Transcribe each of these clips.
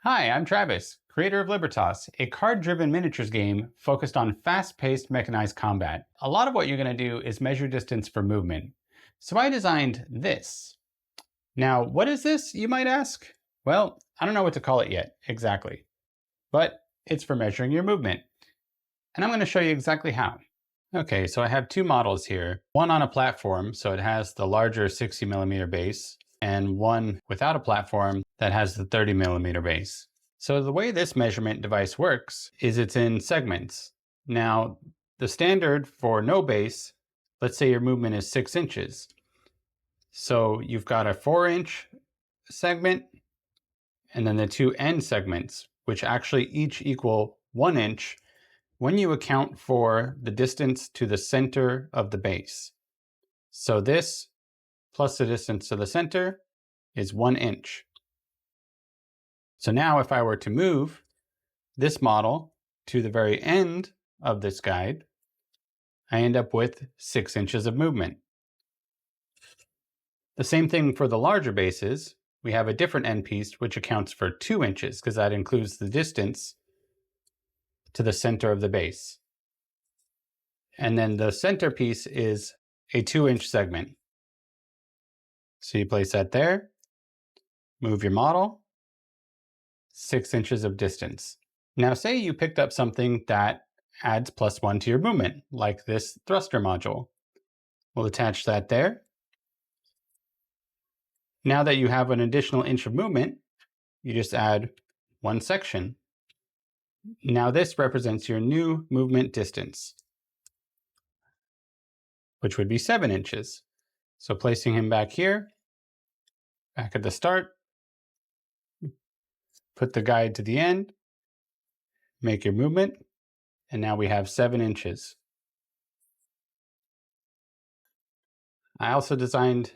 Hi, I'm Travis, creator of Libertas, a card-driven miniatures game focused on fast-paced mechanized combat. A lot of what you're going to do is measure distance for movement. So I designed this. Now, what is this, you might ask? Well, I don't know what to call it yet, exactly. But it's for measuring your movement. And I'm going to show you exactly how. Okay, so I have two models here. One on a platform, so it has the larger 60mm base, and one without a platform that has the 30mm base. So the way this measurement device works is it's in segments. Now, the standard for no base, let's say your movement is 6 inches. So you've got a 4-inch segment, and then the two end segments, which actually each equal 1 inch when you account for the distance to the center of the base. So this plus the distance to the center is 1 inch. So now if I were to move this model to the very end of this guide, I end up with 6 inches of movement. The same thing for the larger bases. We have a different end piece which accounts for 2 inches because that includes the distance to the center of the base. And then the center piece is a 2-inch segment. So you place that there, move your model, 6 inches of distance. Now say you picked up something that adds +1 to your movement, like this thruster module. We'll attach that there. Now that you have an additional inch of movement, you just add 1 section. Now this represents your new movement distance, which would be 7 inches. So placing him back here, back at the start, put the guide to the end, make your movement, and now we have 7 inches. I also designed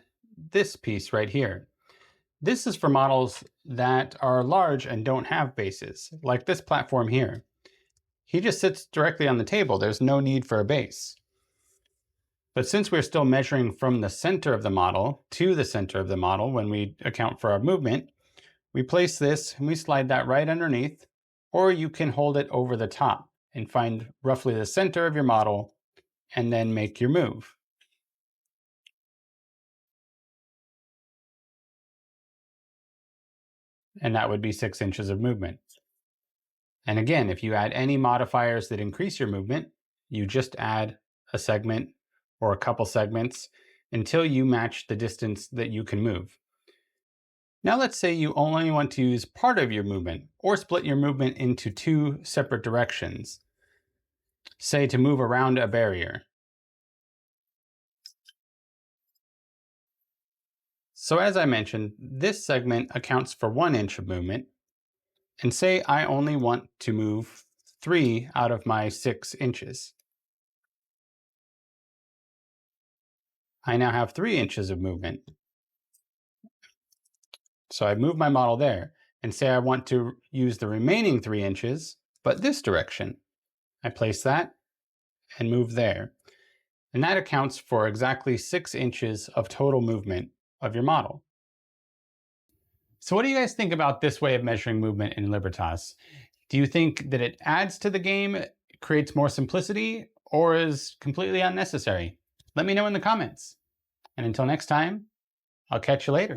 this piece right here. This is for models that are large and don't have bases, like this platform here. He just sits directly on the table. There's no need for a base. But since we're still measuring from the center of the model to the center of the model when we account for our movement, we place this and we slide that right underneath, or you can hold it over the top and find roughly the center of your model and then make your move. And that would be 6 inches of movement. And again, if you add any modifiers that increase your movement, you just add a segment or a couple segments until you match the distance that you can move. Now let's say you only want to use part of your movement or split your movement into 2 separate directions. Say to move around a barrier. So as I mentioned, this segment accounts for 1 inch of movement. And say I only want to move 3 out of my 6 inches. I now have 3 inches of movement. So I move my model there, and say I want to use the remaining 3 inches, but this direction. I place that and move there. And that accounts for exactly 6 inches of total movement of your model. So what do you guys think about this way of measuring movement in Libertas? Do you think that it adds to the game, creates more simplicity, or is completely unnecessary? Let me know in the comments. And until next time, I'll catch you later.